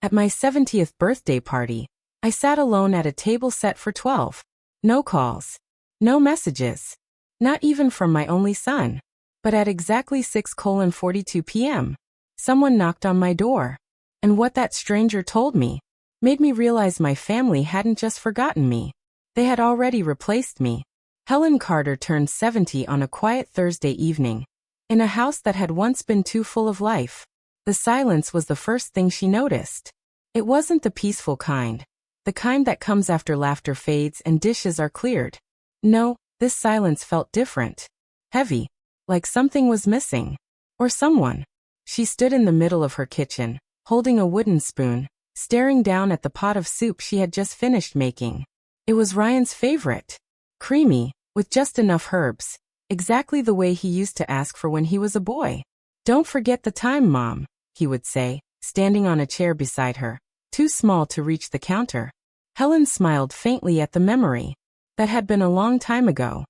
At my 70th birthday party, I sat alone at a table set for 12. No calls. No messages. Not even from my only son. But at exactly 6:42 p.m., someone knocked on my door. And what that stranger told me made me realize my family hadn't just forgotten me. They had already replaced me. Helen Carter turned 70 on a quiet Thursday evening. In a house that had once been too full of life. The silence was the first thing she noticed. It wasn't the peaceful kind. The kind that comes after laughter fades and dishes are cleared. No, this silence felt different. Heavy. Like something was missing. Or someone. She stood in the middle of her kitchen, holding a wooden spoon, staring down at the pot of soup she had just finished making. It was Ryan's favorite. Creamy, with just enough herbs. Exactly the way he used to ask for when he was a boy. "Don't forget the time, Mom," he would say, standing on a chair beside her, too small to reach the counter. Helen smiled faintly at the memory. That had been a long time ago.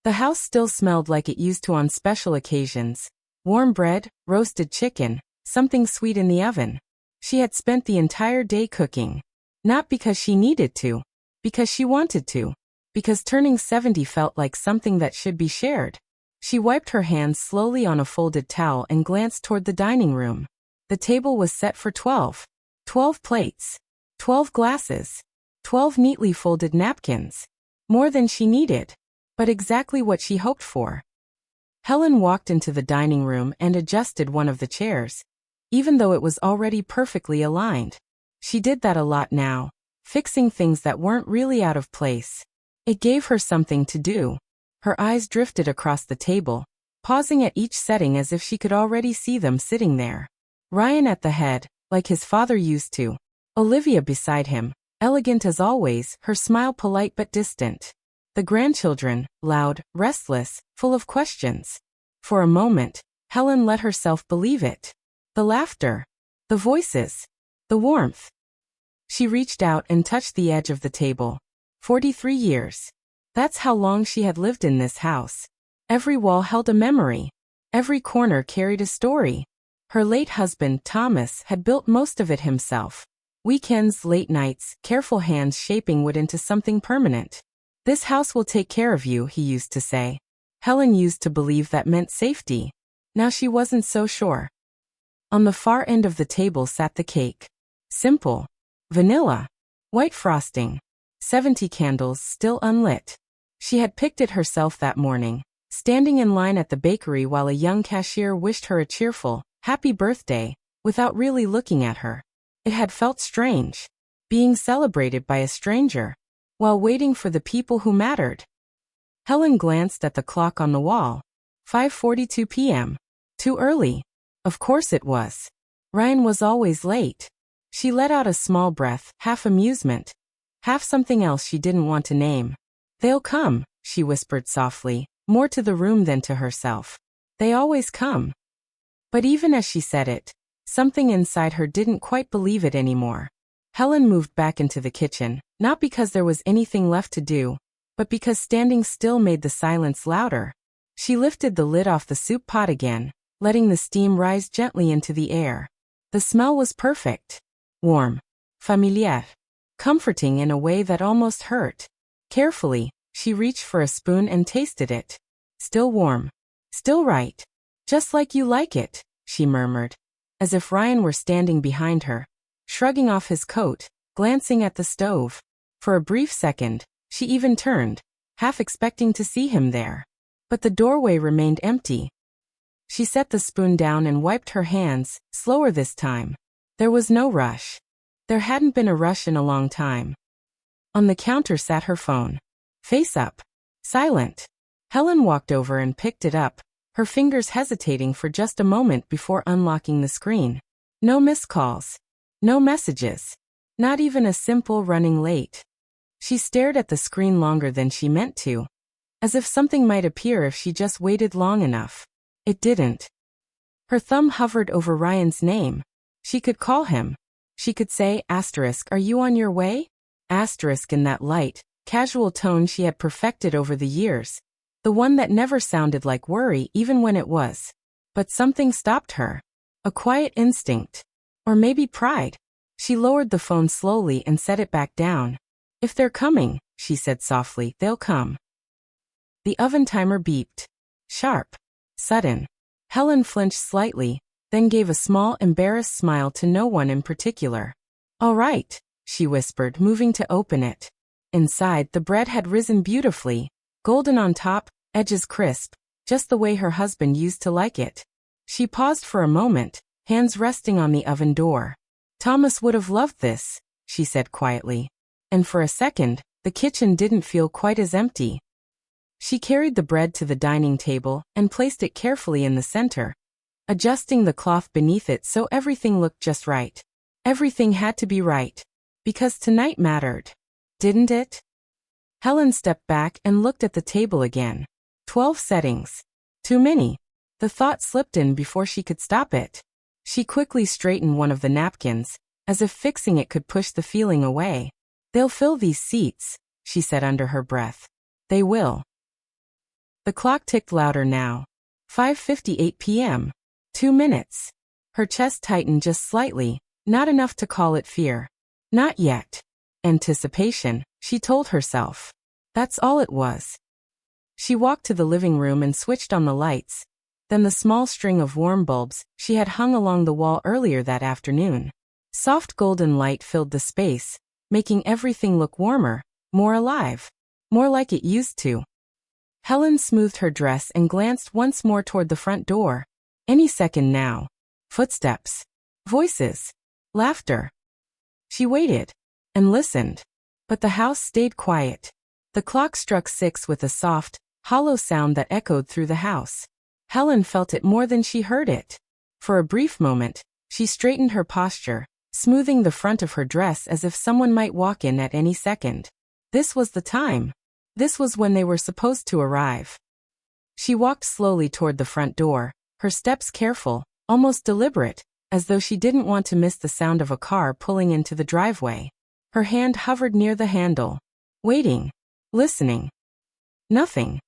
The house still smelled like it used to on special occasions. Warm bread, roasted chicken, something sweet in the oven. She had spent the entire day cooking. Not because she needed to. Because she wanted to. Because turning 70 felt like something that should be shared. She wiped her hands slowly on a folded towel and glanced toward the dining room. The table was set for 12. 12 plates. 12 glasses. 12 neatly folded napkins. More than she needed. But exactly what she hoped for. Helen walked into the dining room and adjusted one of the chairs. Even though it was already perfectly aligned. She did that a lot now. Fixing things that weren't really out of place. It gave her something to do. Her eyes drifted across the table, pausing at each setting as if she could already see them sitting there. Ryan at the head, like his father used to. Olivia beside him, elegant as always, her smile polite but distant. The grandchildren, loud, restless, full of questions. For a moment, Helen let herself believe it. The laughter. The voices. The warmth. She reached out and touched the edge of the table. 43 years. That's how long she had lived in this house. Every wall held a memory. Every corner carried a story. Her late husband, Thomas, had built most of it himself. Weekends, late nights, careful hands shaping wood into something permanent. "This house will take care of you," he used to say. Helen used to believe that meant safety. Now she wasn't so sure. On the far end of the table sat the cake. Simple. Vanilla. White frosting. 70 candles still unlit. She had picked it herself that morning, standing in line at the bakery while a young cashier wished her a cheerful, happy birthday, without really looking at her. It had felt strange. Being celebrated by a stranger, while waiting for the people who mattered. Helen glanced at the clock on the wall. 5:42 p.m. Too early. Of course it was. Ryan was always late. She let out a small breath, half amusement. Half something else she didn't want to name. "They'll come," she whispered softly, more to the room than to herself. "They always come." But even as she said it, something inside her didn't quite believe it anymore. Helen moved back into the kitchen, not because there was anything left to do, but because standing still made the silence louder. She lifted the lid off the soup pot again, letting the steam rise gently into the air. The smell was perfect. Warm. Familiar. Comforting in a way that almost hurt. Carefully, she reached for a spoon and tasted it. Still warm. Still right. "Just like you like it," she murmured, as if Ryan were standing behind her, shrugging off his coat, glancing at the stove. For a brief second, she even turned, half expecting to see him there. But the doorway remained empty. She set the spoon down and wiped her hands, slower this time. There was no rush. There hadn't been a rush in a long time. On the counter sat her phone. Face up. Silent. Helen walked over and picked it up, her fingers hesitating for just a moment before unlocking the screen. No missed calls. No messages. Not even a simple running late. She stared at the screen longer than she meant to. As if something might appear if she just waited long enough. It didn't. Her thumb hovered over Ryan's name. She could call him. She could say, "Are you on your way?" In that light, casual tone she had perfected over the years. The one that never sounded like worry even when it was. But something stopped her. A quiet instinct. Or maybe pride. She lowered the phone slowly and set it back down. If they're coming, she said softly, they'll come. The oven timer beeped. Sharp. Sudden. Helen flinched slightly, then gave a small, embarrassed smile to no one in particular. All right, she whispered, moving to open it. Inside, the bread had risen beautifully, golden on top, edges crisp, just the way her husband used to like it. She paused for a moment, hands resting on the oven door. Thomas would have loved this, she said quietly. And for a second, the kitchen didn't feel quite as empty. She carried the bread to the dining table and placed it carefully in the center, adjusting the cloth beneath it so everything looked just right. Everything had to be right. Because tonight mattered. Didn't it? Helen stepped back and looked at the table again. 12 settings. Too many. The thought slipped in before she could stop it. She quickly straightened one of the napkins, as if fixing it could push the feeling away. They'll fill these seats, she said under her breath. They will. The clock ticked louder now. 5:58 p.m. 2 minutes. Her chest tightened just slightly, not enough to call it fear. Not yet. Anticipation, she told herself. That's all it was. She walked to the living room and switched on the lights, then the small string of warm bulbs she had hung along the wall earlier that afternoon. Soft golden light filled the space, making everything look warmer, more alive, more like it used to. Helen smoothed her dress and glanced once more toward the front door. Any second now. Footsteps. Voices. Laughter. She waited and listened, but the house stayed quiet. The clock struck 6 with a soft, hollow sound that echoed through the house. Helen felt it more than she heard it. For a brief moment, she straightened her posture, smoothing the front of her dress as if someone might walk in at any second. This was the time. This was when they were supposed to arrive. She walked slowly toward the front door, her steps careful, almost deliberate, as though she didn't want to miss the sound of a car pulling into the driveway. Her hand hovered near the handle. Waiting. Listening. Nothing.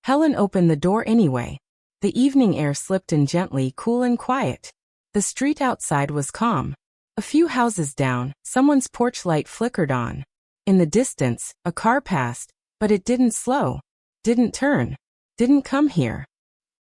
Helen opened the door anyway. The evening air slipped in gently, cool and quiet. The street outside was calm. A few houses down, someone's porch light flickered on. In the distance, a car passed, but it didn't slow, didn't turn, didn't come here.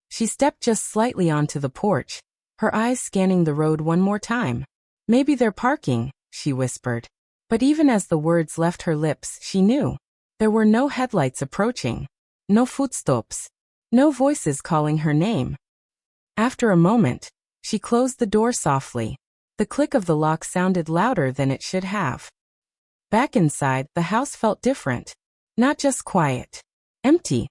She stepped just slightly onto the porch, her eyes scanning the road one more time. Maybe they're parking, she whispered. But even as the words left her lips, she knew. There were no headlights approaching, no footsteps, no voices calling her name. After a moment, she closed the door softly. The click of the lock sounded louder than it should have. Back inside, the house felt different. Not just quiet. Empty.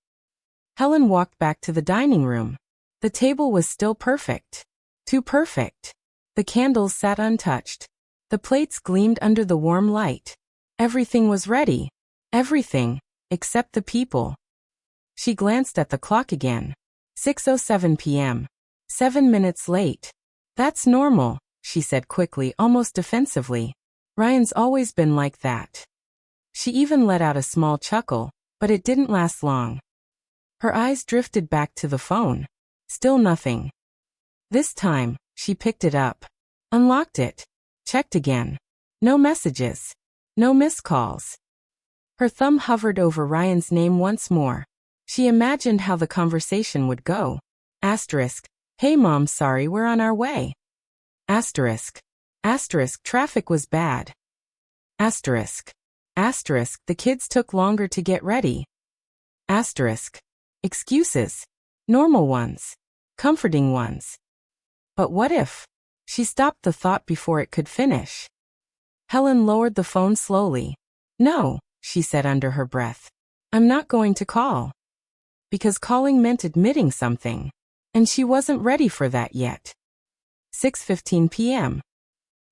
Helen walked back to the dining room. The table was still perfect. Too perfect. The candles sat untouched. The plates gleamed under the warm light. Everything was ready. Everything, except the people. She glanced at the clock again. 6:07 p.m. 7 minutes late. That's normal, she said quickly, almost defensively. Ryan's always been like that. She even let out a small chuckle, but it didn't last long. Her eyes drifted back to the phone. Still nothing. This time, she picked it up. Unlocked it. Checked again. No messages. No missed calls. Her thumb hovered over Ryan's name once more. She imagined how the conversation would go. Asterisk. Hey mom, sorry, we're on our way. Asterisk. Asterisk, traffic was bad. Asterisk. Asterisk, the kids took longer to get ready. Asterisk. Excuses. Normal ones. Comforting ones. But what if? She stopped the thought before it could finish. Helen lowered the phone slowly. No, she said under her breath. I'm not going to call. Because calling meant admitting something. And she wasn't ready for that yet. 6:15 p.m.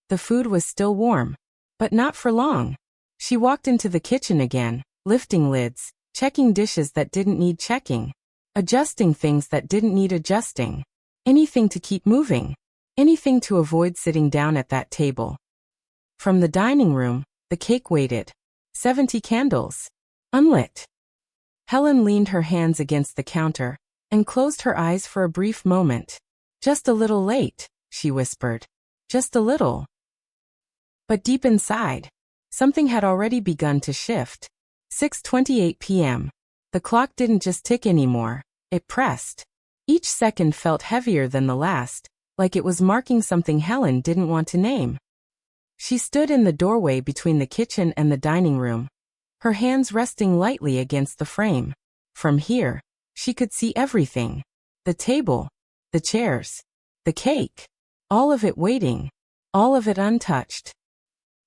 The food was still warm. But not for long. She walked into the kitchen again, lifting lids, checking dishes that didn't need checking, adjusting things that didn't need adjusting. Anything to keep moving. Anything to avoid sitting down at that table. From the dining room, the cake waited. 70 candles. Unlit. Helen leaned her hands against the counter and closed her eyes for a brief moment. Just a little late, she whispered. Just a little. But deep inside, something had already begun to shift. 6:28 p.m. The clock didn't just tick anymore, it pressed. Each second felt heavier than the last, like it was marking something Helen didn't want to name. She stood in the doorway between the kitchen and the dining room, her hands resting lightly against the frame. From here, she could see everything. The table, the chairs, the cake, all of it waiting, all of it untouched.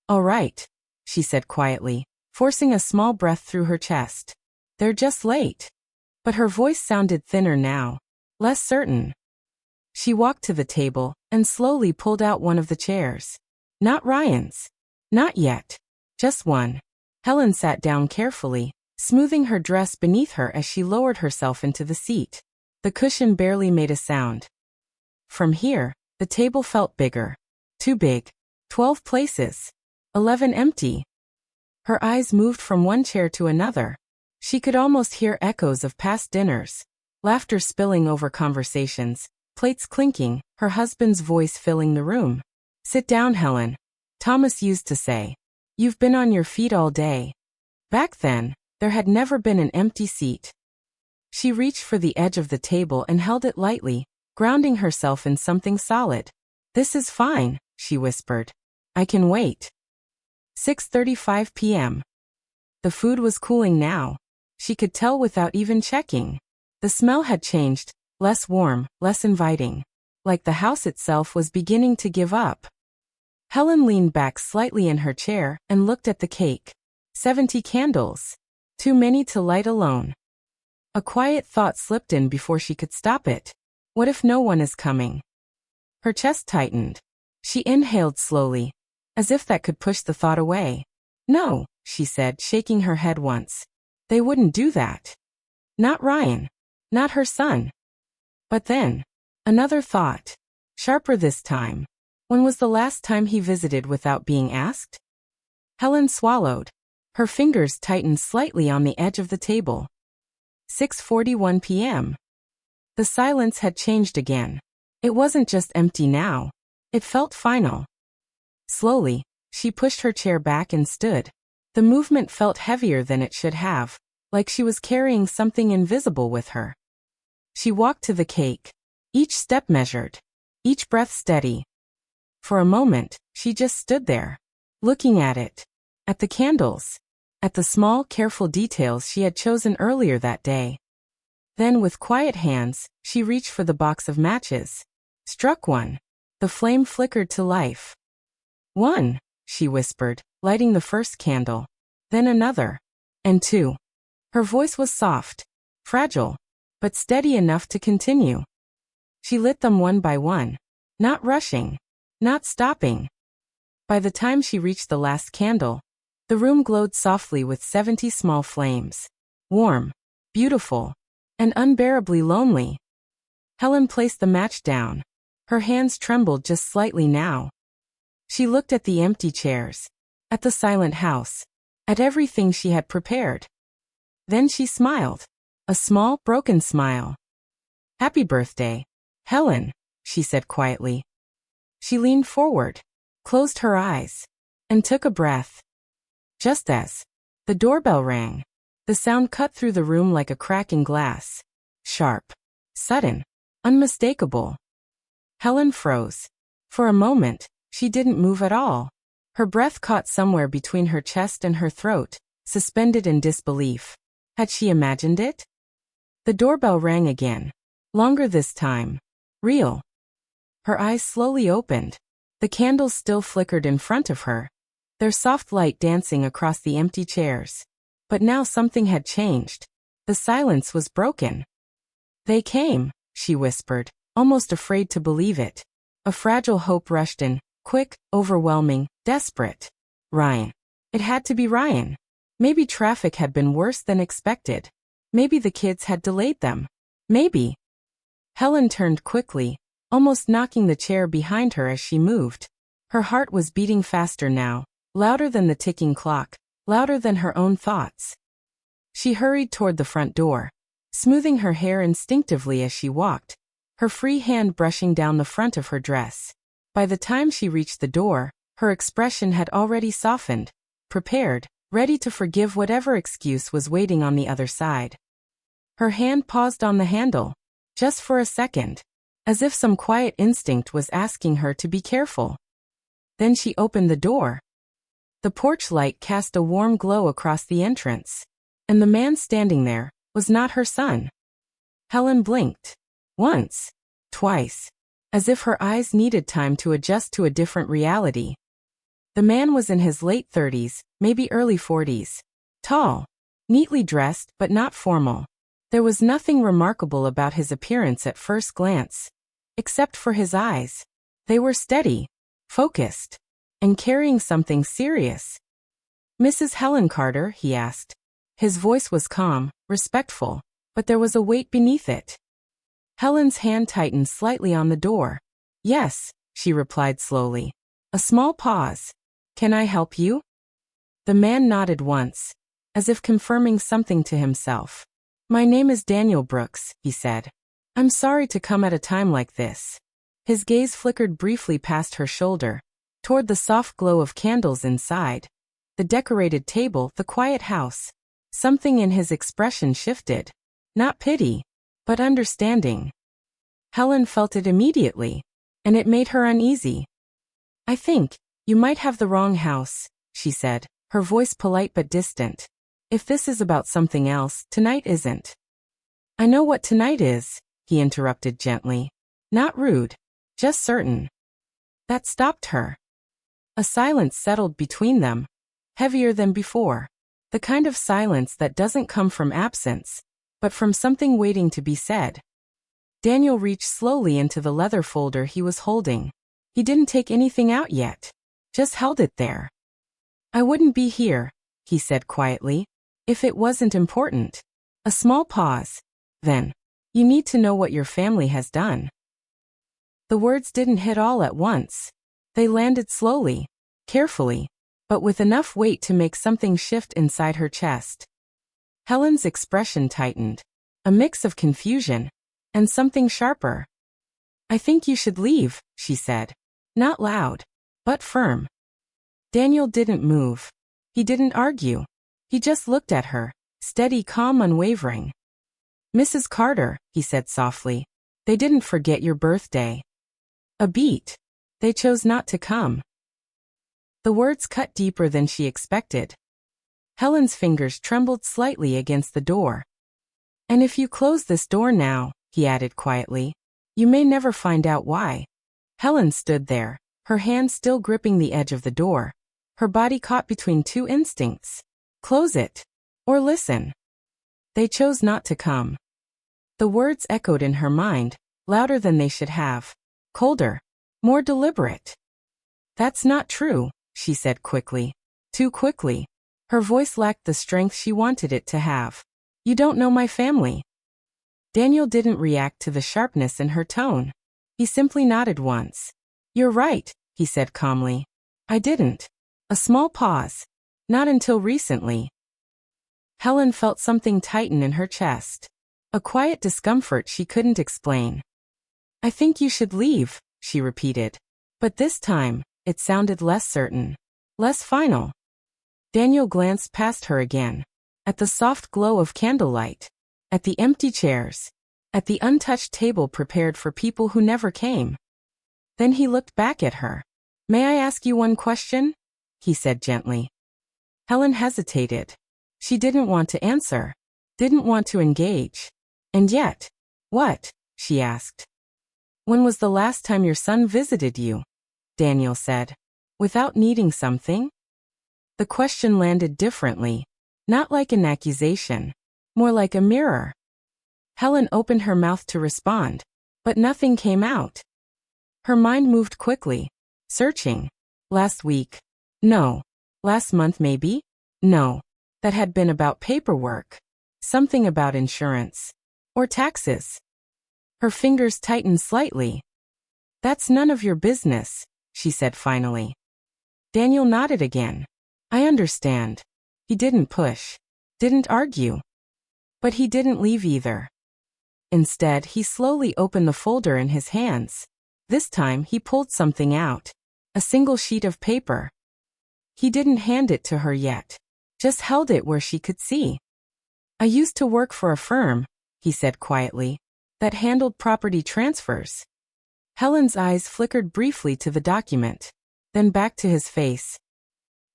"All right," she said quietly, forcing a small breath through her chest. "They're just late." But her voice sounded thinner now, less certain. She walked to the table and slowly pulled out one of the chairs. Not Ryan's. Not yet. Just one. Helen sat down carefully, smoothing her dress beneath her as she lowered herself into the seat. The cushion barely made a sound. From here, the table felt bigger. Too big. 12 places. 11 empty. Her eyes moved from one chair to another. She could almost hear echoes of past dinners, laughter spilling over conversations, plates clinking, her husband's voice filling the room. "Sit down, Helen," Thomas used to say. "You've been on your feet all day." Back then, there had never been an empty seat. She reached for the edge of the table and held it lightly, grounding herself in something solid. "This is fine," she whispered. "I can wait." 6:35 p.m. The food was cooling now. She could tell without even checking. The smell had changed, less warm, less inviting. Like the house itself was beginning to give up. Helen leaned back slightly in her chair and looked at the cake. 70 candles. Too many to light alone. A quiet thought slipped in before she could stop it. What if no one is coming? Her chest tightened. She inhaled slowly, as if that could push the thought away. "No," she said, shaking her head once. "They wouldn't do that. Not Ryan. Not her son." But then, another thought. Sharper this time. When was the last time he visited without being asked? Helen swallowed. Her fingers tightened slightly on the edge of the table. 6:41 p.m. The silence had changed again. It wasn't just empty now. It felt final. Slowly, she pushed her chair back and stood. The movement felt heavier than it should have, like she was carrying something invisible with her. She walked to the cake. Each step measured. Each breath steady. For a moment, she just stood there, looking at it. At the candles. At the small, careful details she had chosen earlier that day. Then with quiet hands, she reached for the box of matches. Struck one. The flame flickered to life. "One," she whispered, lighting the first candle. Then another. And two. Her voice was soft, fragile, but steady enough to continue. She lit them one by one, not rushing, not stopping. By the time she reached the last candle, the room glowed softly with 70 small flames. Warm, beautiful, and unbearably lonely. Helen placed the match down. Her hands trembled just slightly now. She looked at the empty chairs, at the silent house, at everything she had prepared. Then she smiled. A small, broken smile. "Happy birthday, Helen," she said quietly. She leaned forward, closed her eyes, and took a breath. Just as the doorbell rang, the sound cut through the room like a crack in glass. Sharp, sudden, unmistakable. Helen froze. For a moment, she didn't move at all. Her breath caught somewhere between her chest and her throat, suspended in disbelief. Had she imagined it? The doorbell rang again. Longer this time. Real. Her eyes slowly opened. The candles still flickered in front of her, their soft light dancing across the empty chairs. But now something had changed. The silence was broken. "They came," she whispered, almost afraid to believe it. A fragile hope rushed in, quick, overwhelming, desperate. Ryan. It had to be Ryan. Maybe traffic had been worse than expected. Maybe the kids had delayed them. Maybe. Helen turned quickly, almost knocking the chair behind her as she moved. Her heart was beating faster now, louder than the ticking clock, louder than her own thoughts. She hurried toward the front door, smoothing her hair instinctively as she walked, her free hand brushing down the front of her dress. By the time she reached the door, Her expression had already softened, prepared, ready to forgive whatever excuse was waiting on the other side. Her hand paused on the handle, just for a second, as if some quiet instinct was asking her to be careful. Then she opened the door. The porch light cast a warm glow across the entrance, and the man standing there was not her son. Helen blinked. Once. Twice. As if her eyes needed time to adjust to a different reality. The man was in his late 30s, maybe early 40s. Tall. Neatly dressed but not formal. There was nothing remarkable about his appearance at first glance. Except for his eyes. They were steady, focused, and carrying something serious. "Mrs. Helen Carter?" he asked. His voice was calm, respectful, but there was a weight beneath it. Helen's hand tightened slightly on the door. "Yes," she replied slowly. A small pause. "Can I help you?" The man nodded once, as if confirming something to himself. "My name is Daniel Brooks," he said. "I'm sorry to come at a time like this." His gaze flickered briefly past her shoulder, toward the soft glow of candles inside, the decorated table, the quiet house. Something in his expression shifted. Not pity, but understanding. Helen felt it immediately, and it made her uneasy. "I think you might have the wrong house," she said, her voice polite but distant. "If this is about something else, tonight isn't." "I know what tonight is," he interrupted gently. Not rude, just certain. That stopped her. A silence settled between them, heavier than before. The kind of silence that doesn't come from absence, but from something waiting to be said. Daniel reached slowly into the leather folder he was holding. He didn't take anything out yet, just held it there. "I wouldn't be here," he said quietly, "if it wasn't important." A small pause. Then, "You need to know what your family has done." The words didn't hit all at once. They landed slowly, carefully, but with enough weight to make something shift inside her chest. Helen's expression tightened, a mix of confusion and something sharper. "I think you should leave," she said. Not loud, but firm. Daniel didn't move. He didn't argue. He just looked at her, steady, calm, unwavering. "Mrs. Carter," he said softly, "they didn't forget your birthday." A beat. They chose not to come. The words cut deeper than she expected. Helen's fingers trembled slightly against the door. "And if you close this door now," he added quietly, "you may never find out why." Helen stood there, her hand still gripping the edge of the door, her body caught between two instincts. Close it. Or listen. They chose not to come. The words echoed in her mind, louder than they should have. Colder. More deliberate. "That's not true," she said quickly. Too quickly. Her voice lacked the strength she wanted it to have. "You don't know my family." Daniel didn't react to the sharpness in her tone. He simply nodded once. "You're right," he said calmly. "I didn't." A small pause. "Not until recently." Helen felt something tighten in her chest. A quiet discomfort she couldn't explain. "I think you should leave," she repeated. But this time, it sounded less certain. Less final. Daniel glanced past her again. At the soft glow of candlelight. At the empty chairs. At the untouched table prepared for people who never came. Then he looked back at her. "May I ask you one question?" he said gently. Helen hesitated. She didn't want to answer. Didn't want to engage. And yet, "What?" she asked. "When was the last time your son visited you?" Daniel said. "Without needing something?" The question landed differently. Not like an accusation. More like a mirror. Helen opened her mouth to respond, but nothing came out. Her mind moved quickly, searching. Last week. No. Last month maybe? No. That had been about paperwork. Something about insurance. Or taxes. Her fingers tightened slightly. "That's none of your business," she said finally. Daniel nodded again. "I understand." He didn't push. Didn't argue. But he didn't leave either. Instead, he slowly opened the folder in his hands. This time, he pulled something out. A single sheet of paper. He didn't hand it to her yet. Just held it where she could see. I used to work for a firm, he said quietly, that handled property transfers. Helen's eyes flickered briefly to the document, then back to his face.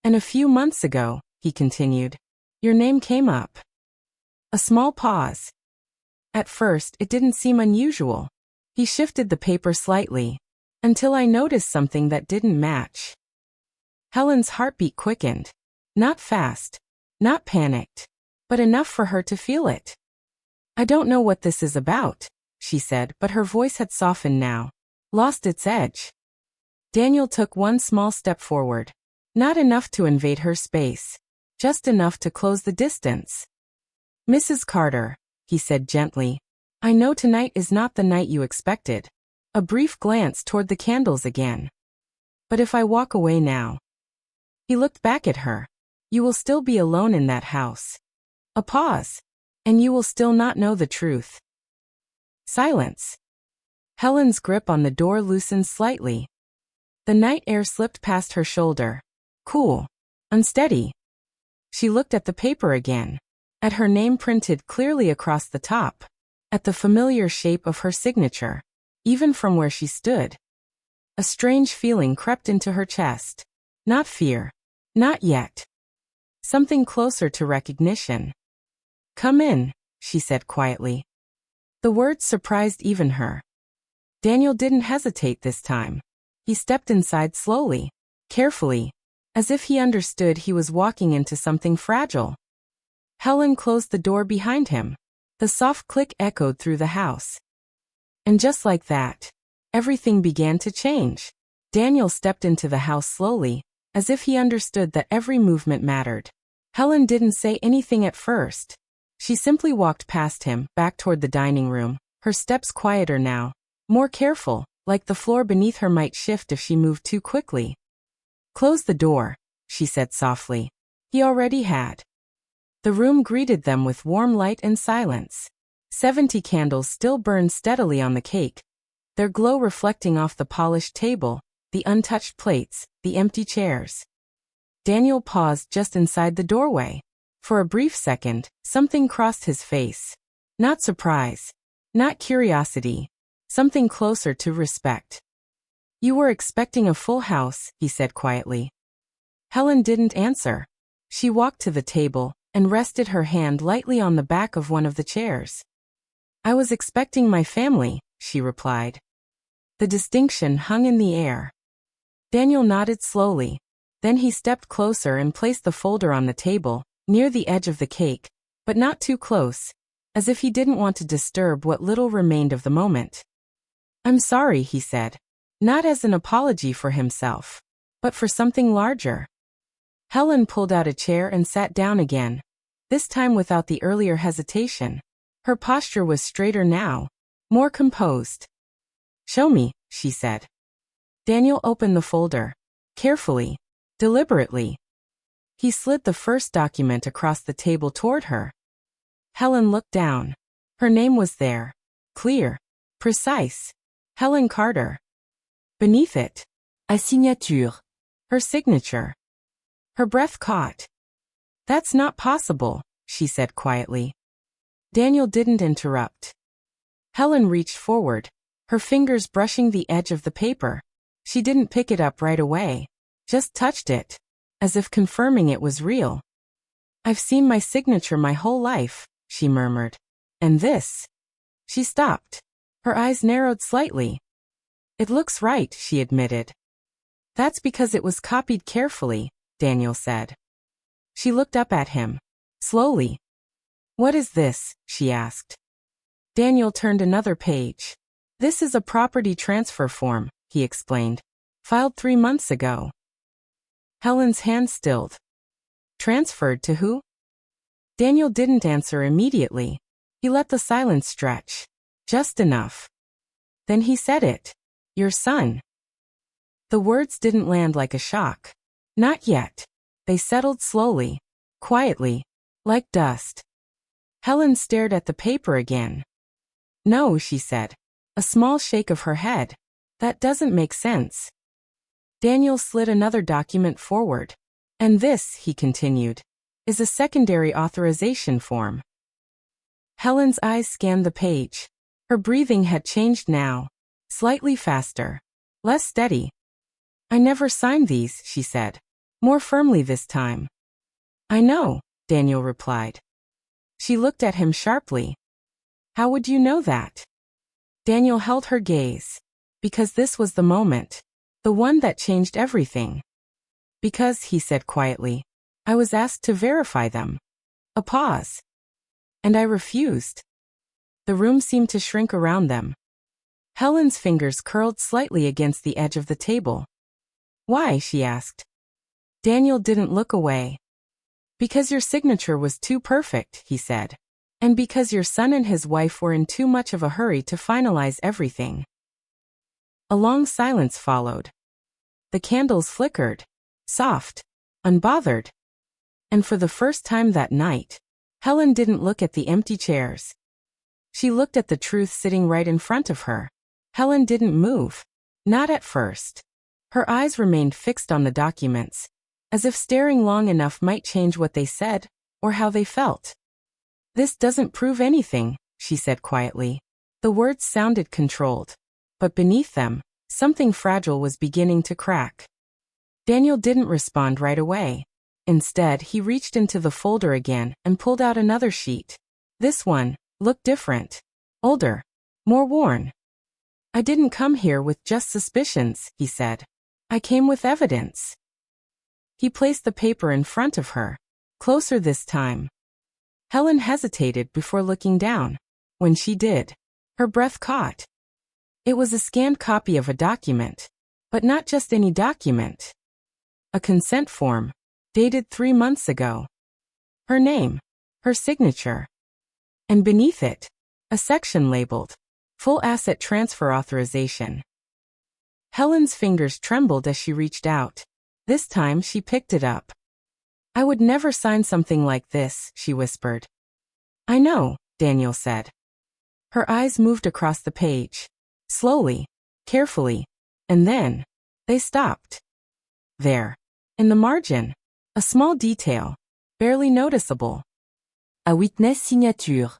And a few months ago, he continued, your name came up. A small pause. At first, it didn't seem unusual. He shifted the paper slightly, until I noticed something that didn't match. Helen's heartbeat quickened. Not fast, not panicked, but enough for her to feel it. I don't know what this is about, she said, but her voice had softened now, lost its edge. Daniel took one small step forward. Not enough to invade her space, just enough to close the distance. Mrs. Carter, he said gently, I know tonight is not the night you expected. A brief glance toward the candles again. But if I walk away now. He looked back at her. You will still be alone in that house. A pause. And you will still not know the truth. Silence. Helen's grip on the door loosened slightly. The night air slipped past her shoulder. Cool. Unsteady. She looked at the paper again. At her name printed clearly across the top. At the familiar shape of her signature. Even from where she stood. A strange feeling crept into her chest. Not fear. Not yet. Something closer to recognition. Come in, she said quietly. The words surprised even her. Daniel didn't hesitate this time. He stepped inside slowly, carefully, as if he understood he was walking into something fragile. Helen closed the door behind him. The soft click echoed through the house. And just like that, everything began to change. Daniel stepped into the house slowly, as if he understood that every movement mattered. Helen didn't say anything at first. She simply walked past him, back toward the dining room, her steps quieter now, more careful, like the floor beneath her might shift if she moved too quickly. Close the door, she said softly. He already had. The room greeted them with warm light and silence. 70 candles still burned steadily on the cake, their glow reflecting off the polished table, the untouched plates, the empty chairs. Daniel paused just inside the doorway. For a brief second, something crossed his face. Not surprise. Not curiosity. Something closer to respect. You were expecting a full house, he said quietly. Helen didn't answer. She walked to the table and rested her hand lightly on the back of one of the chairs. I was expecting my family, she replied. The distinction hung in the air. Daniel nodded slowly. Then he stepped closer and placed the folder on the table, near the edge of the cake, but not too close, as if he didn't want to disturb what little remained of the moment. I'm sorry, he said, not as an apology for himself, but for something larger. Helen pulled out a chair and sat down again, this time without the earlier hesitation. Her posture was straighter now, more composed. Show me, she said. Daniel opened the folder. Carefully. Deliberately. He slid the first document across the table toward her. Helen looked down. Her name was there. Clear. Precise. Helen Carter. Beneath it. A signature. Her signature. Her breath caught. That's not possible, she said quietly. Daniel didn't interrupt. Helen reached forward, her fingers brushing the edge of the paper. She didn't pick it up right away, just touched it, as if confirming it was real. I've seen my signature my whole life, she murmured. And this? She stopped. Her eyes narrowed slightly. It looks right, she admitted. That's because it was copied carefully, Daniel said. She looked up at him. Slowly. What is this? She asked. Daniel turned another page. This is a property transfer form, he explained. Filed 3 months ago. Helen's hand stilled. Transferred to who? Daniel didn't answer immediately. He let the silence stretch. Just enough. Then he said it. Your son. The words didn't land like a shock. Not yet. They settled slowly, quietly, like dust. Helen stared at the paper again. No, she said. A small shake of her head. That doesn't make sense. Daniel slid another document forward. And this, he continued, is a secondary authorization form. Helen's eyes scanned the page. Her breathing had changed now. Slightly faster. Less steady. I never signed these, she said. More firmly this time. I know, Daniel replied. She looked at him sharply. How would you know that? Daniel held her gaze. Because this was the moment. The one that changed everything. Because, he said quietly, I was asked to verify them. A pause. And I refused. The room seemed to shrink around them. Helen's fingers curled slightly against the edge of the table. Why? She asked. Daniel didn't look away. Because your signature was too perfect, he said. And because your son and his wife were in too much of a hurry to finalize everything. A long silence followed. The candles flickered. Soft. Unbothered. And for the first time that night, Helen didn't look at the empty chairs. She looked at the truth sitting right in front of her. Helen didn't move. Not at first. Her eyes remained fixed on the documents, as if staring long enough might change what they said, or how they felt. This doesn't prove anything, she said quietly. The words sounded controlled. But beneath them, something fragile was beginning to crack. Daniel didn't respond right away. Instead, he reached into the folder again and pulled out another sheet. This one looked different. Older. More worn. I didn't come here with just suspicions, he said. I came with evidence. He placed the paper in front of her. Closer this time. Helen hesitated before looking down. When she did, her breath caught. It was a scanned copy of a document. But not just any document. A consent form. Dated 3 months ago. Her name. Her signature. And beneath it, a section labeled, Full Asset Transfer Authorization. Helen's fingers trembled as she reached out. This time she picked it up. I would never sign something like this, she whispered. I know, Daniel said. Her eyes moved across the page. Slowly, carefully, and then, they stopped. There. In the margin. A small detail. Barely noticeable. A witness signature.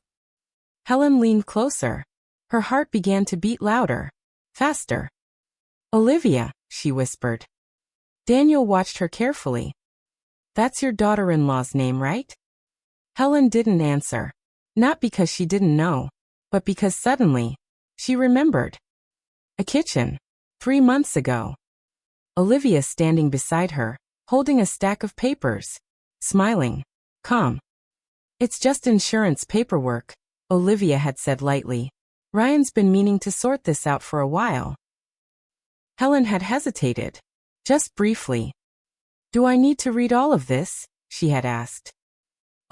Helen leaned closer. Her heart began to beat louder. Faster. Olivia, she whispered. Daniel watched her carefully. That's your daughter-in-law's name, right? Helen didn't answer. Not because she didn't know, but because suddenly, she remembered. A kitchen. 3 months ago. Olivia standing beside her, holding a stack of papers. Smiling. Calm. It's just insurance paperwork, Olivia had said lightly. Ryan's been meaning to sort this out for a while. Helen had hesitated. Just briefly. Do I need to read all of this? She had asked.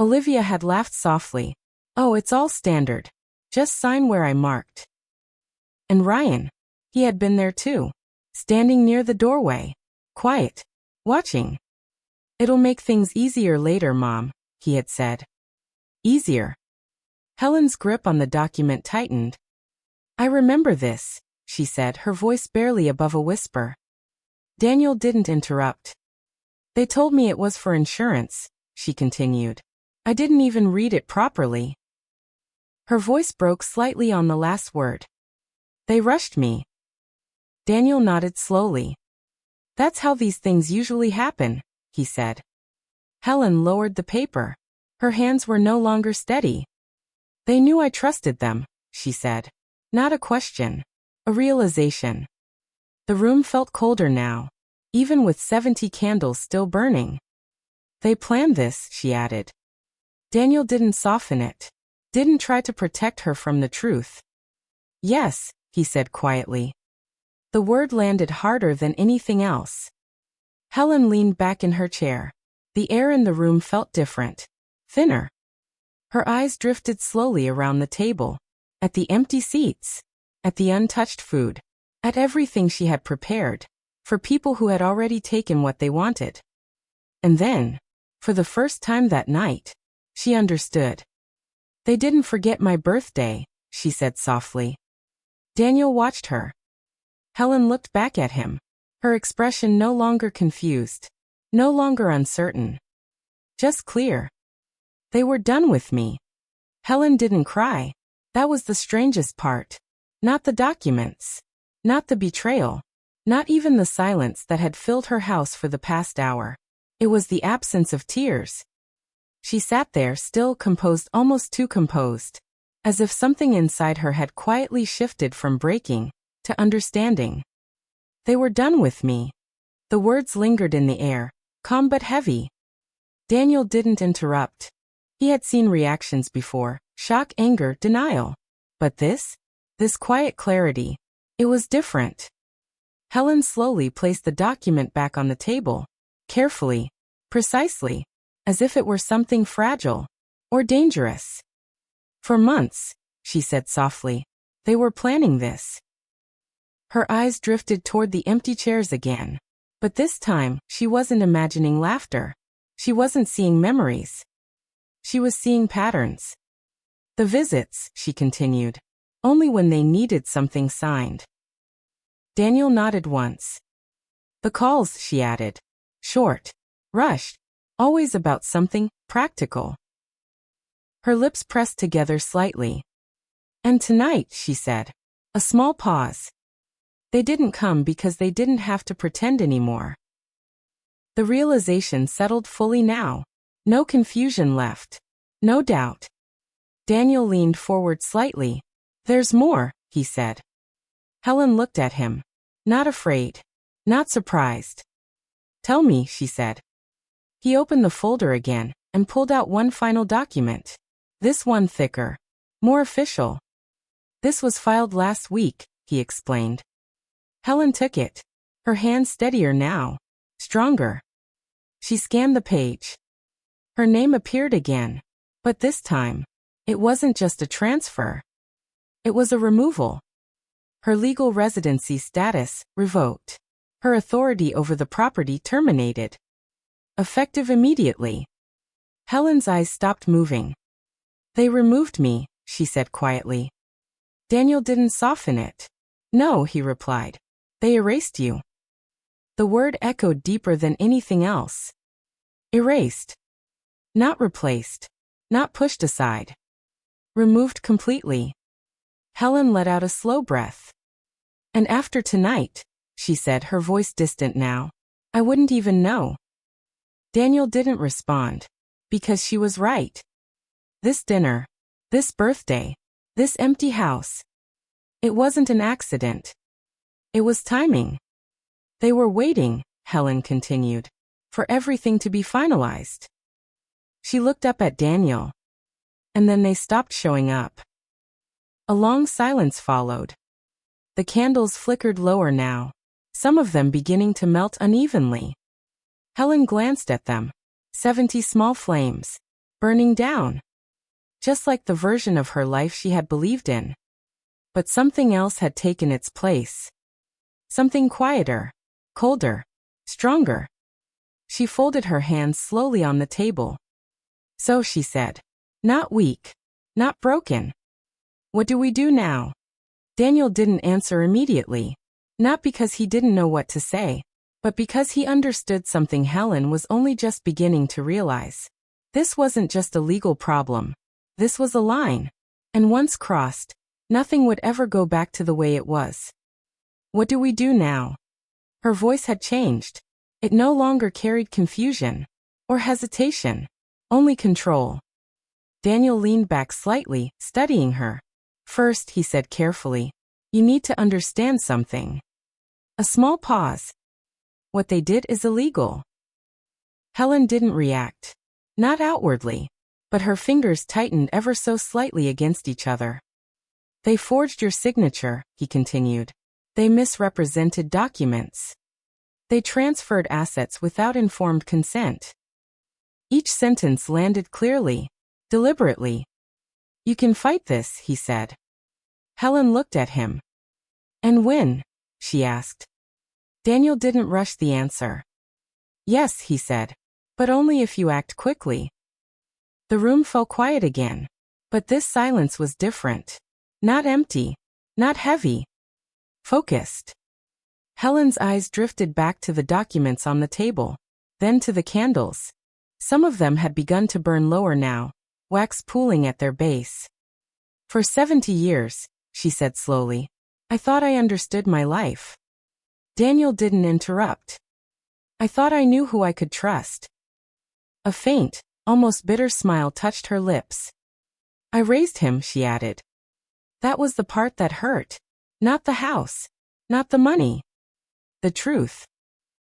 Olivia had laughed softly. Oh, it's all standard. Just sign where I marked. And Ryan. He had been there too. Standing near the doorway. Quiet. Watching. It'll make things easier later, Mom, he had said. Easier. Helen's grip on the document tightened. I remember this, she said, her voice barely above a whisper. Daniel didn't interrupt. They told me it was for insurance, she continued. I didn't even read it properly. Her voice broke slightly on the last word. They rushed me. Daniel nodded slowly. That's how these things usually happen, he said. Helen lowered the paper. Her hands were no longer steady. They knew I trusted them, she said. Not a question. A realization. The room felt colder now, even with 70 candles still burning. They planned this, she added. Daniel didn't soften it. Didn't try to protect her from the truth. Yes, he said quietly. The word landed harder than anything else. Helen leaned back in her chair. The air in the room felt different. Thinner. Her eyes drifted slowly around the table. At the empty seats. At the untouched food. At everything she had prepared. For people who had already taken what they wanted. And then, for the first time that night, she understood. They didn't forget my birthday, she said softly. Daniel watched her. Helen looked back at him. Her expression no longer confused, no longer uncertain. Just clear. They were done with me. Helen didn't cry. That was the strangest part. Not the documents. Not the betrayal. Not even the silence that had filled her house for the past hour. It was the absence of tears. She sat there still, composed, almost too composed, as if something inside her had quietly shifted from breaking to understanding. They were done with me. The words lingered in the air, calm but heavy. Daniel didn't interrupt. He had seen reactions before: shock, anger, denial. But this quiet clarity, it was different. Helen slowly placed the document back on the table, carefully, precisely, as if it were something fragile or dangerous. For months, she said softly, they were planning this. Her eyes drifted toward the empty chairs again. But this time, she wasn't imagining laughter. She wasn't seeing memories. She was seeing patterns. The visits, she continued, only when they needed something signed. Daniel nodded once. The calls, she added. Short. Rushed. Always about something practical. Her lips pressed together slightly. And tonight, she said. A small pause. They didn't come because they didn't have to pretend anymore. The realization settled fully now. No confusion left. No doubt. Daniel leaned forward slightly. There's more, he said. Helen looked at him. Not afraid. Not surprised. Tell me, she said. He opened the folder again and pulled out one final document. This one thicker. More official. This was filed last week, he explained. Helen took it. Her hand steadier now. Stronger. She scanned the page. Her name appeared again. But this time, it wasn't just a transfer. It was a removal. Her legal residency status revoked. Her authority over the property terminated. Effective immediately. Helen's eyes stopped moving. They removed me, she said quietly. Daniel didn't soften it. No, he replied. They erased you. The word echoed deeper than anything else. Erased. Not replaced. Not pushed aside. Removed completely. Helen let out a slow breath. And after tonight, she said, her voice distant now, I wouldn't even know. Daniel didn't respond. Because she was right. This dinner. This birthday. This empty house. It wasn't an accident. It was timing. They were waiting, Helen continued, for everything to be finalized. She looked up at Daniel. And then they stopped showing up. A long silence followed. The candles flickered lower now, some of them beginning to melt unevenly. Helen glanced at them. 70 small flames, burning down. Just like the version of her life she had believed in. But something else had taken its place. Something quieter, colder, stronger. She folded her hands slowly on the table. So she said, not weak, not broken. What do we do now? Daniel didn't answer immediately. Not because he didn't know what to say, but because he understood something Helen was only just beginning to realize. This wasn't just a legal problem. This was a line. And once crossed, nothing would ever go back to the way it was. What do we do now? Her voice had changed. It no longer carried confusion or hesitation, only control. Daniel leaned back slightly, studying her. First, he said carefully, you need to understand something. A small pause. What they did is illegal. Helen didn't react. Not outwardly, but her fingers tightened ever so slightly against each other. They forged your signature, he continued. They misrepresented documents. They transferred assets without informed consent. Each sentence landed clearly, deliberately. You can fight this, he said. Helen looked at him. And when? She asked. Daniel didn't rush the answer. Yes, he said. But only if you act quickly. The room fell quiet again. But this silence was different. Not empty. Not heavy. Focused. Helen's eyes drifted back to the documents on the table, then to the candles. Some of them had begun to burn lower now, wax pooling at their base. For 70 years, she said slowly, I thought I understood my life. Daniel didn't interrupt. I thought I knew who I could trust. A faint, almost bitter smile touched her lips. I raised him, she added. That was the part that hurt. Not the house. Not the money. The truth.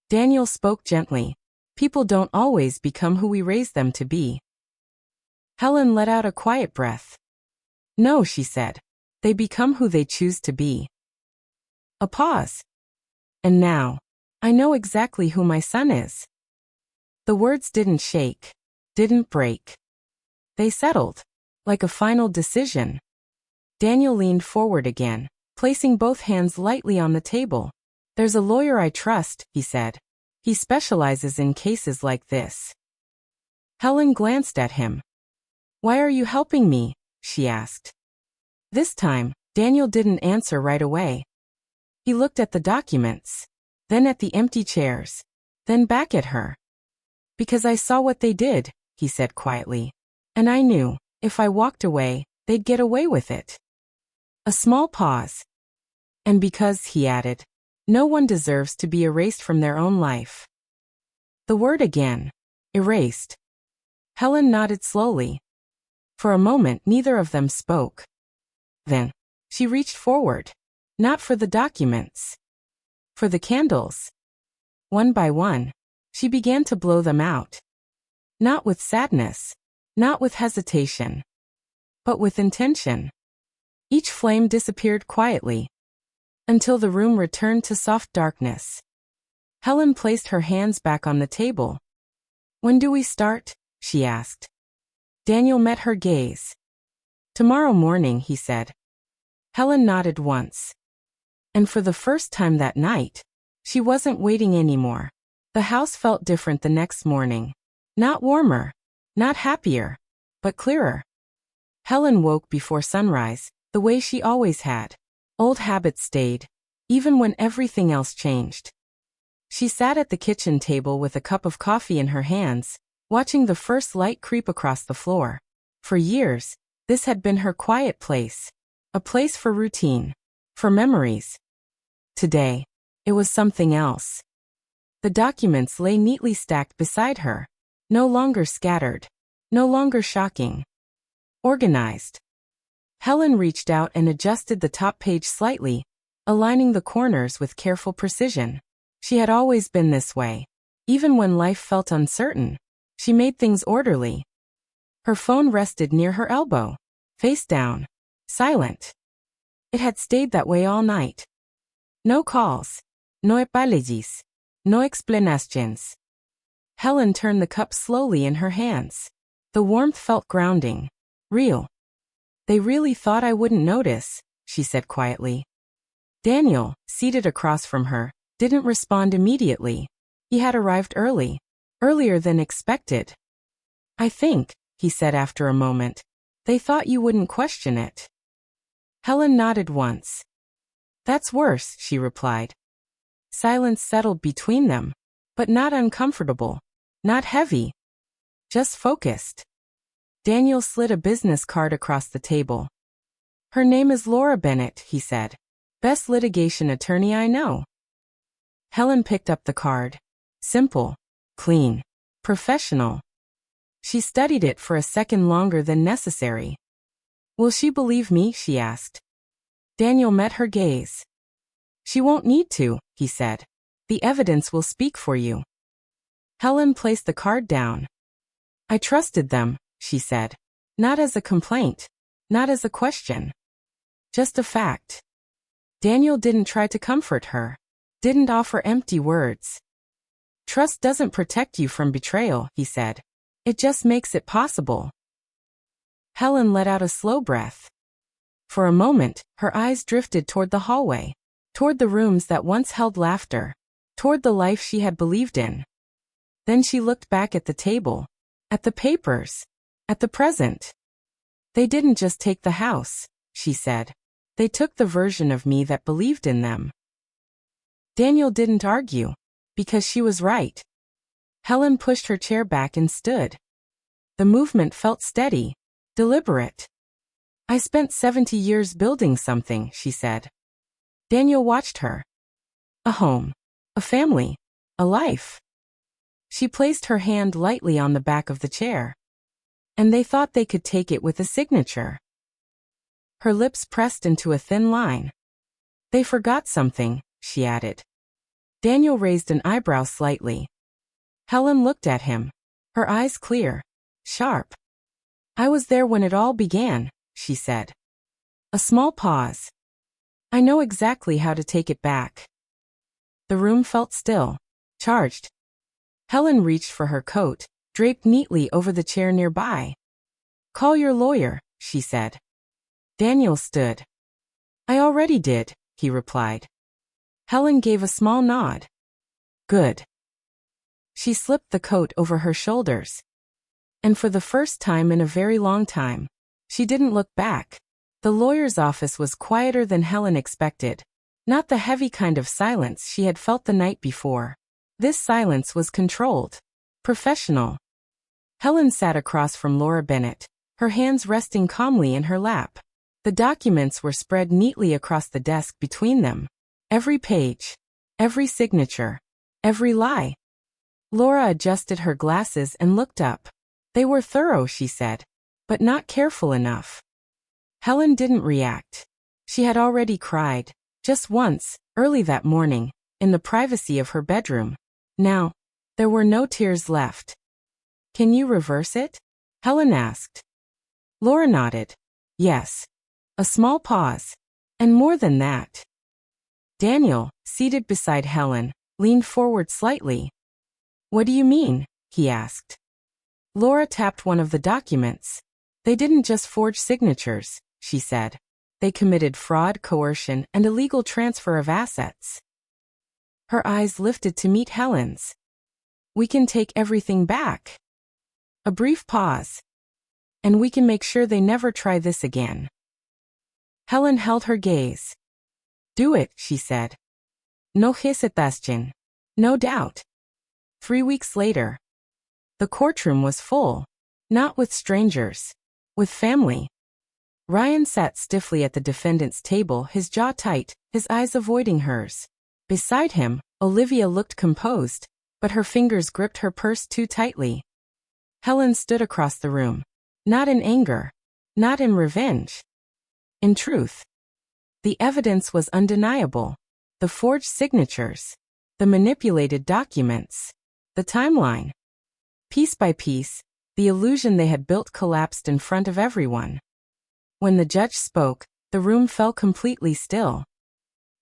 Daniel spoke gently. People don't always become who we raise them to be. Helen let out a quiet breath. No, she said. They become who they choose to be. A pause. And now, I know exactly who my son is. The words didn't shake, didn't break. They settled, like a final decision. Daniel leaned forward again, placing both hands lightly on the table. There's a lawyer I trust, he said. He specializes in cases like this. Helen glanced at him. Why are you helping me? She asked. This time, Daniel didn't answer right away. He looked at the documents, then at the empty chairs, then back at her. Because I saw what they did, he said quietly. And I knew, if I walked away, they'd get away with it. A small pause. And because, he added, no one deserves to be erased from their own life. The word again. Erased. Helen nodded slowly. For a moment neither of them spoke. Then, she reached forward. Not for the documents. For the candles. One by one, she began to blow them out. Not with sadness. Not with hesitation. But with intention. Each flame disappeared quietly. Until the room returned to soft darkness. Helen placed her hands back on the table. When do we start? She asked. Daniel met her gaze. Tomorrow morning, he said. Helen nodded once. And for the first time that night, she wasn't waiting anymore. The house felt different the next morning. Not warmer, not happier, but clearer. Helen woke before sunrise, the way she always had. Old habits stayed, even when everything else changed. She sat at the kitchen table with a cup of coffee in her hands, watching the first light creep across the floor. For years, this had been her quiet place. A place for routine, for memories. Today, it was something else. The documents lay neatly stacked beside her, no longer scattered, no longer shocking. Organized. Helen reached out and adjusted the top page slightly, aligning the corners with careful precision. She had always been this way. Even when life felt uncertain, she made things orderly. Her phone rested near her elbow, face down, silent. It had stayed that way all night. No calls, no apologies, no explanations. Helen turned the cup slowly in her hands. The warmth felt grounding, real. They really thought I wouldn't notice, she said quietly. Daniel, seated across from her, didn't respond immediately. He had arrived early, earlier than expected. I think, he said after a moment, they thought you wouldn't question it. Helen nodded once. That's worse, she replied. Silence settled between them, but not uncomfortable, not heavy, just focused. Daniel slid a business card across the table. Her name is Laura Bennett, he said. Best litigation attorney I know. Helen picked up the card. Simple, clean, professional. She studied it for a second longer than necessary. Will she believe me? She asked. Daniel met her gaze. She won't need to, he said. The evidence will speak for you. Helen placed the card down. I trusted them, she said. Not as a complaint, not as a question. Just a fact. Daniel didn't try to comfort her, didn't offer empty words. Trust doesn't protect you from betrayal, he said. It just makes it possible. Helen let out a slow breath. For a moment, her eyes drifted toward the hallway, toward the rooms that once held laughter, toward the life she had believed in. Then she looked back at the table, at the papers, at the present. They didn't just take the house, she said. They took the version of me that believed in them. Daniel didn't argue, because she was right. Helen pushed her chair back and stood. The movement felt steady, deliberate. I spent 70 years building something, she said. Daniel watched her. A home, a family, a life. She placed her hand lightly on the back of the chair. And they thought they could take it with a signature. Her lips pressed into a thin line. They forgot something, she added. Daniel raised an eyebrow slightly. Helen looked at him, her eyes clear, sharp. I was there when it all began, she said. A small pause. I know exactly how to take it back. The room felt still, charged. Helen reached for her coat, draped neatly over the chair nearby. Call your lawyer, she said. Daniel stood. I already did, he replied. Helen gave a small nod. Good. She slipped the coat over her shoulders. And for the first time in a very long time, she didn't look back. The lawyer's office was quieter than Helen expected. Not the heavy kind of silence she had felt the night before. This silence was controlled, professional. Helen sat across from Laura Bennett, her hands resting calmly in her lap. The documents were spread neatly across the desk between them. Every page, every signature, every lie. Laura adjusted her glasses and looked up. They were thorough, she said, but not careful enough. Helen didn't react. She had already cried, just once, early that morning, in the privacy of her bedroom. Now, there were no tears left. Can you reverse it? Helen asked. Laura nodded. Yes. A small pause. And more than that. Daniel, seated beside Helen, leaned forward slightly. What do you mean? He asked. Laura tapped one of the documents. They didn't just forge signatures, she said. They committed fraud, coercion, and illegal transfer of assets. Her eyes lifted to meet Helen's. We can take everything back. A brief pause. And we can make sure they never try this again. Helen held her gaze. Do it, she said. No hesitation. No doubt. 3 weeks later. The courtroom was full. Not with strangers. With family. Ryan sat stiffly at the defendant's table, his jaw tight, his eyes avoiding hers. Beside him, Olivia looked composed, but her fingers gripped her purse too tightly. Helen stood across the room. Not in anger. Not in revenge. In truth. The evidence was undeniable. The forged signatures. The manipulated documents. The timeline. Piece by piece, the illusion they had built collapsed in front of everyone. When the judge spoke, the room fell completely still.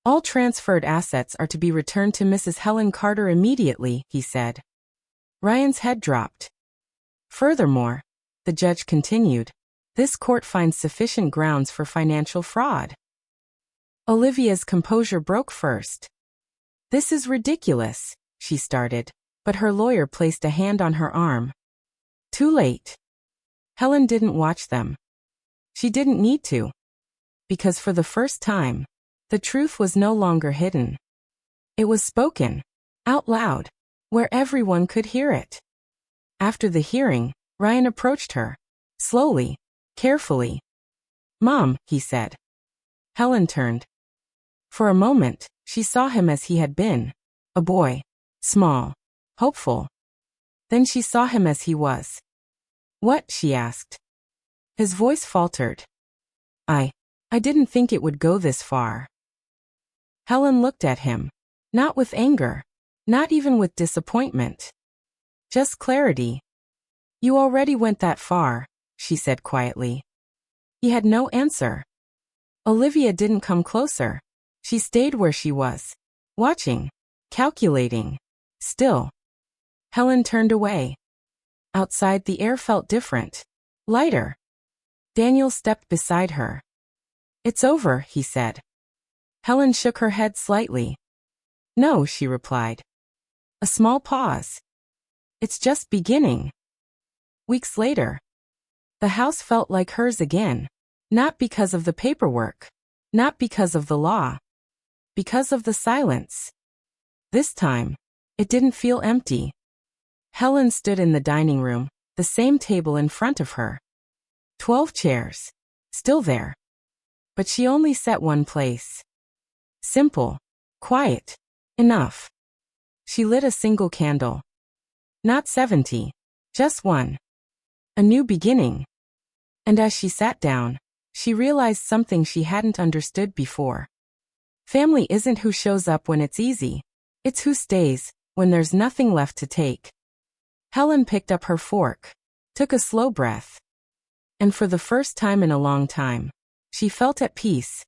All transferred assets are to be returned to Mrs. Helen Carter immediately, he said. Ryan's head dropped. Furthermore, the judge continued, this court finds sufficient grounds for financial fraud. Olivia's composure broke first. This is ridiculous, she started, but her lawyer placed a hand on her arm. Too late. Helen didn't watch them. She didn't need to. Because for the first time, the truth was no longer hidden. It was spoken, out loud, where everyone could hear it. After the hearing, Ryan approached her. Slowly, carefully. Mom, he said. Helen turned. For a moment, she saw him as he had been. A boy. Small. Hopeful. Then she saw him as he was. What? She asked. His voice faltered. I didn't think it would go this far. Helen looked at him. Not with anger. Not even with disappointment. Just clarity. You already went that far, she said quietly. He had no answer. Olivia didn't come closer. She stayed where she was. Watching. Calculating. Still. Helen turned away. Outside the air felt different. Lighter. Daniel stepped beside her. It's over, he said. Helen shook her head slightly. No, she replied. A small pause. It's just beginning. Weeks later. The house felt like hers again. Not because of the paperwork. Not because of the law. Because of the silence. This time, it didn't feel empty. Helen stood in the dining room, the same table in front of her. 12 chairs. Still there. But she only sat one place. Simple. Quiet. Enough. She lit a single candle. Not 70. Just one. A new beginning. And as she sat down, she realized something she hadn't understood before. Family isn't who shows up when it's easy. It's who stays when there's nothing left to take. Helen picked up her fork, took a slow breath, and for the first time in a long time, she felt at peace.